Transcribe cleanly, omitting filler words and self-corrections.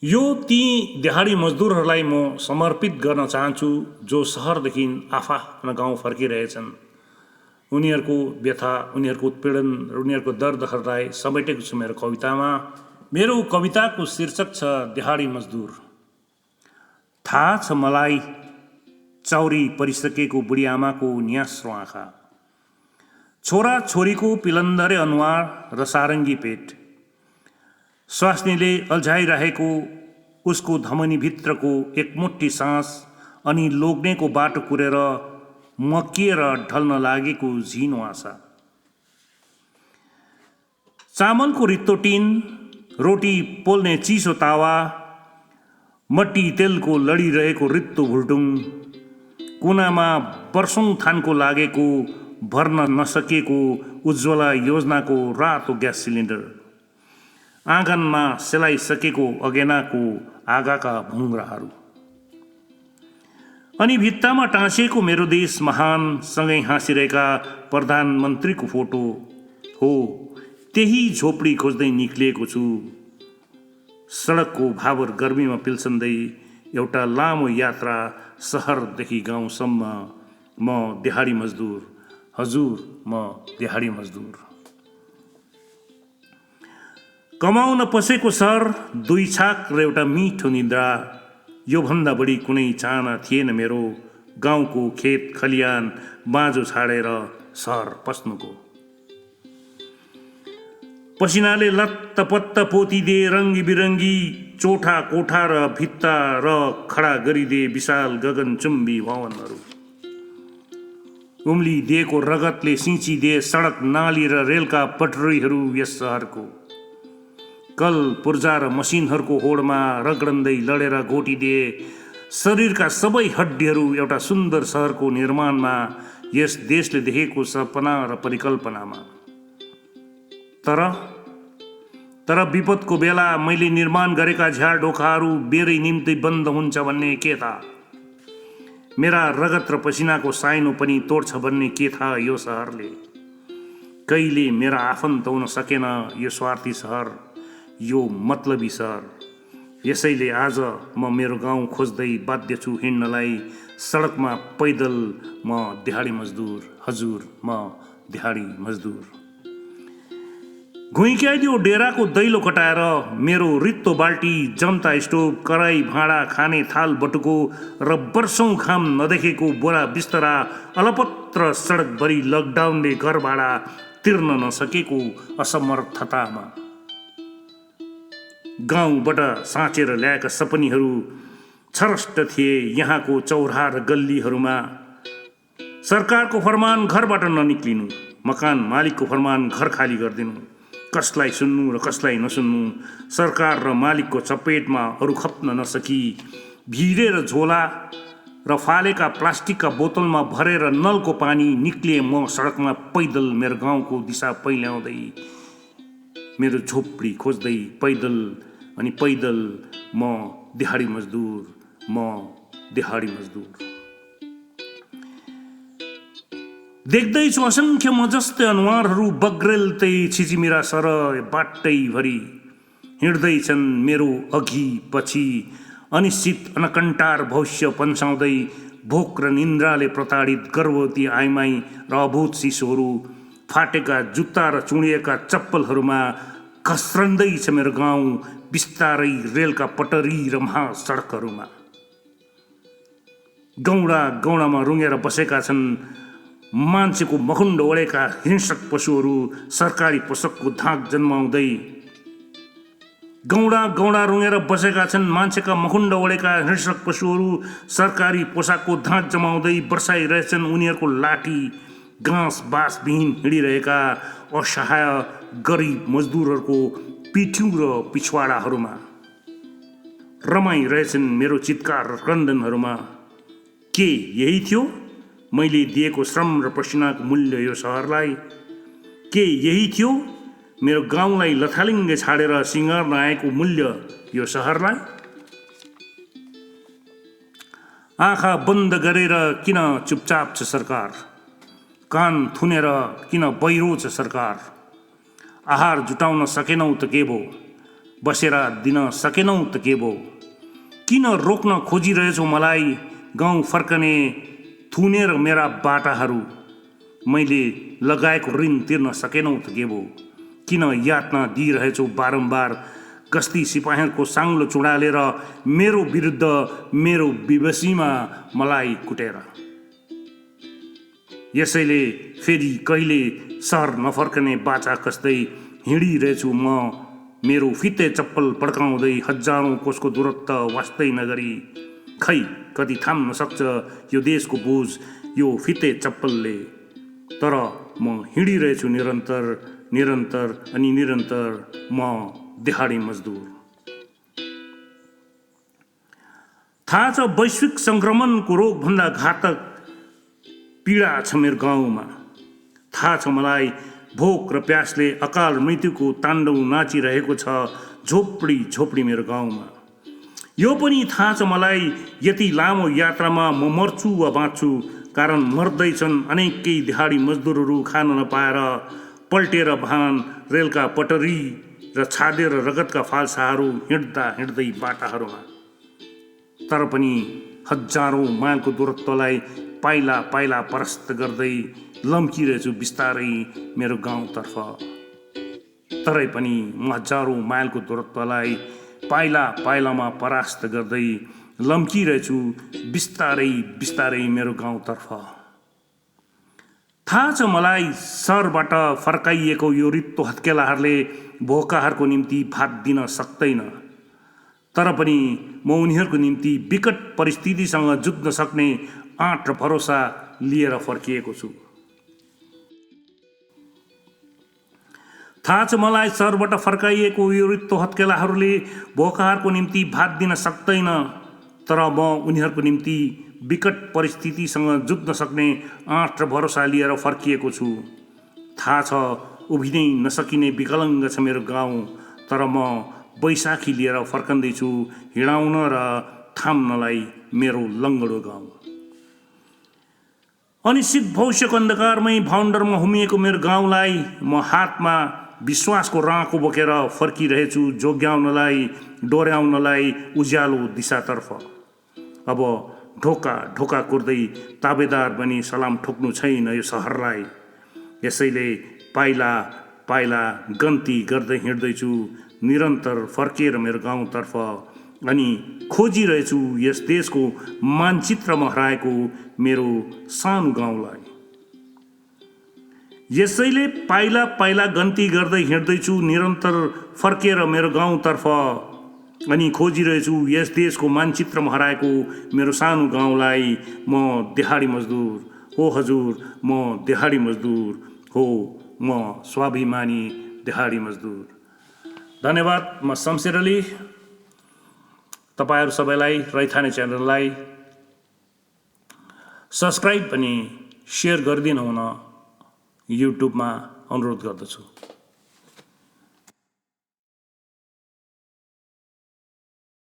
यो ती दिहाडी मजदुरहरूलाई म समर्पित गर्न चाहन्छु जो सहरदेखि आफ्ना गाउँ फर्किरहेछन्। उनीहरूको व्यथा, उनीहरूको उत्पीडन र उनीहरूको दर्दहरूलाई समेटेको छु मेरो कवितामा। मेरो कविताको शीर्षक छ दिहाडी मजदुर। थाहा छ मलाई चौरी परिसकेको बुढीआमाको न्यास्रो आँखा, छोरा छोरीको पिलन्दरे अनुहार र सारङ्गी पेट, स्वास्नीले अल्झाइरहेको उसको धमनीभित्रको एकमुठी सास अनि लोग्नेको बाटो कुरेर मकिएर ढल्न लागेको झिनो आशा। चामलको रित्तो टिन, रोटी पोल्ने चिसो तावा, मट्टी तेलको लडिरहेको रित्तो भुल्टुङ, कुनामा वर्षौं थानको लागेको भर्न नसकेको उज्ज्वला योजनाको रातो ग्यास सिलिन्डर, आँगनमा सेलाइसकेको अगेनाको आगाका भुङ्राहरू, अनि भित्तामा टाँसिएको मेरो देश महान सँगै हाँसिरहेका प्रधानमन्त्रीको फोटो हो। त्यही झोपडी खोज्दै निक्लिएको छु, सडकको भावर गर्मीमा पिल्सन्दै एउटा लामो यात्रा सहरदेखि गाउँसम्म। म दिहाडी मजदुर, हजुर म दिहाडी मजदुर। कमाउन पसेको सहर, दुई छाक र एउटा मिठो निद्रा, यो भन्दा बढी कुनै चाहना थिएन मेरो। गाउँको खेत खलियान बाँझो छाडेर सहर पस्नुको, पसिनाले लत्तपत्त पोतिदिए रङ्गी बिरङ्गी चोठा कोठा र भित्ता र खडा गरिदिए विशाल गगनचुम्बी भवनहरू, उम्लिदिएको रगतले सिँचिदिए सडक नाली र रेलका पटरीहरू यस सहरको, कल पूर्जा र मसिनहरूको होडमा रगडन्दै लडेर घोटिदिए शरीरका सबै हड्डीहरू एउटा सुन्दर सहरको निर्माणमा, यस देशले देखेको सपना र परिकल्पनामा। तर विपदको बेला मैले निर्माण गरेका झ्याल ढोकाहरू बेरै निम्ति बन्द हुन्छ भन्ने के थाहा? मेरा रगत र पसिनाको साइनो पनि तोड्छ भन्ने के थाहा यो सहरले? कहिले मेरा आफन्त हुन सकेन यो स्वार्थी सहर, यो मतलबी सहर। यसैले आज म मेरो गाउँ खोज्दै बाध्य छु हिँड्नलाई सडकमा पैदल। म दिहाडी मजदुर, हजुर म दिहाडी मजदुर। घुइक्याइदियो डेराको दैलो कटाएर मेरो रित्तो बाल्टी, जम्ता स्टोभ, कराई भाँडा, खाने थाल बटुको र वर्षौं घाम नदेखेको बोरा बिस्तरा, अलपत्र सडकभरि लकडाउनले घर भाडा तिर्न नसकेको असमर्थतामा। गाउँबाट साँचेर ल्याएका सपनीहरू छरष्ट थिए यहाँको चौरा र गल्लीहरूमा। सरकारको फरमान घरबाट ननिक्लिनु, मकान मालिकको फरमान घर खाली गरिदिनु, कसलाई सुन्नु र कसलाई नसुन्नु, सरकार र मालिकको चपेटमा अरू खप्न नसकी भिरेर झोला र फालेका प्लास्टिकका बोतलमा भरेर नलको पानी निक्लिए म सडकमा पैदल मेरो गाउँको दिशा पहिल्याउँदै, मेरो झोपडी खोज्दै पैदल। अनि पैदल म दिहाडी मजदुर, म दिहाडी मजदुर। देख्दैछु असङ्ख्य म जस्तै अनुहारहरू बग्रेलतै छिचिमिरा सर बाटैभरि हिँड्दैछन् मेरो अघि पछि, अनिश्चित अनकन्टार भविष्य पन्साउँदै। भोक र निन्द्राले प्रताडित गर्भवती आइमाई र अभूत शिशुहरू फाटेका जुत्ता र चुडिएका चप्पलहरूमा खस्रन्दैछ मेरो गाउँ बिस्तारै रेलका पटरी र महासडकहरूमा। गौडा गौडामा रुँगेर बसेका छन् मान्छेको मखुण्ड ओढेका हिंस्रक पशुहरू सरकारी पोसाकको धाक जन्माउँदै। गौडा गौडा रुँगेर बसेका छन् मान्छेका मखुण्ड ओढेका हिंस्रक पशुहरू सरकारी पोसाकको धाक जमाउँदै। बर्साइरहेछन् उनीहरूको लाठी घाँस बाँसविहीन हिँडिरहेका असहाय गरिब मजदुरहरूको पिठ्यौँ र पिछवाडाहरूमा। रमाइरहेछन् मेरो चित्कार र क्रन्दनहरूमा। के यही थियो मैले दिएको श्रम र पसिनाको मूल्य यो सहरलाई? के यही थियो मेरो गाउँलाई लथालिङ्गे छाडेर सिँगार्न आएको मूल्य यो सहरलाई? आँखा बन्द गरेर किन चुपचाप छ सरकार? कान थुनेर किन बहिरो छ सरकार? आहार जुटाउन सकेनौ त के भो? बसेर दिन सकेनौ त के भो? किन रोक्न खोजिरहेछौ मलाई गाउँ फर्कने थुनेर मेरा बाटाहरू? मैले लगाएको ऋण तिर्न सकेनौ त के भो? किन यातना दिइरहेछौ बारम्बार गस्ती सिपाहीहरूको साङ्लो चुडालेर मेरो विरुद्ध मेरो विवशीमा मलाई कुटेर? यसैले फेरि कहिले सहर नफर्कने बाचा कस्दै हिँडिरहेछु म मेरो फिते चप्पल पड्काउँदै हजारौँ कोसको दूरत्व वास्तै नगरी। खै कति थाम्न सक्छ यो देशको बोझ यो फिते चप्पलले? तर म हिँडिरहेछु निरन्तर निरन्तर अनि निरन्तर, म दिहाडी मजदुर। थाहा छ वैश्विक सङ्क्रमणको रोगभन्दा घातक पीडा छ मेरो गाउँमा। थाहा छ मलाई भोक र प्यासले अकाल मृत्युको ताण्डव नाचिरहेको छ झोपडी झोपडी मेरो गाउँमा। यो पनि थाहा छ मलाई यति लामो यात्रामा म मर्छु वा बाँच्छु, कारण मर्दैछन् अनेकै दिहाडी मजदुरहरू खान नपाएर पल्टेर भान रेलका पटरी र छादेर रगतका फाल्साहरू हिँड्दा हिँड्दै बाटाहरूमा। तर पनि हजारौँ माइलको दूरत्वलाई पाइला पाइला परास्त गर्दै लम्किरहेछु बिस्तारै मेरो गाउँतर्फ। तरै पनि म हजारौँ माइलको दूरत्वलाई पाइला पाइलामा परास्त गर्दै लम्किरहेछु बिस्तारै बिस्तारै मेरो गाउँतर्फ। थाहा छ मलाई सहरबाट फर्काइएको यो रित्तो हत्केलाहरूले भोकाहरूको निम्ति भात दिन सक्दैन। तर पनि म उनीहरूको निम्ति विकट परिस्थितिसँग जुझ्न सक्ने आँट र भरोसा लिएर फर्किएको छु। थाहा छ मलाई सहरबाट फर्काइएको यो रित्तो हत्केलाहरूले भोकाहरूको निम्ति भात दिन सक्दैन। तर म उनीहरूको निम्ति विकट परिस्थितिसँग जुझ्न सक्ने आँट र भरोसा लिएर फर्किएको छु। थाहा छ उभिनै नसकिने विकलाङ्ग छ मेरो गाउँ, तर म बैशाखी लिएर फर्कँदैछु हिँडाउन र थाम्नलाई मेरो लङ्गडो गाउँ। अनिश्चित भविष्यको अन्धकारमै भाउन्डरमा हुमिएको मेरो गाउँलाई म हातमा विश्वासको राँको बोकेर फर्किरहेछु जोग्याउनलाई डोर्याउनलाई उज्यालो दिशातर्फ। अब ढोका ढोका कुर्दै ताबेदार बनी सलाम ठोक्नु छैन यो सहरलाई। यसैले पाइला पाइला गन्ती गर्दै हिँड्दैछु निरन्तर फर्किएर मेरो गाउँतर्फ अनि खोजिरहेछु यस देशको मानचित्रमा हराएको मेरो सानो गाउँलाई। यसैले पाइला पाइला गन्ती गर्दै हिँड्दैछु निरन्तर फर्किएर मेरो गाउँतर्फ अनि खोजिरहेछु यस देशको मानचित्रमा हराएको मेरो सानो गाउँलाई। म दिहाडी मजदुर हो हजुर, म दिहाडी मजदुर हो, म स्वाभिमानी दिहाडी मजदुर। धन्यवाद। म शमशेर अली। तपाईहरू सबैलाई रैथाने च्यानललाई सब्सक्राइब अनि सेयर गरिदिनु हुन युट्युबमा अनुरोध गर्दछु।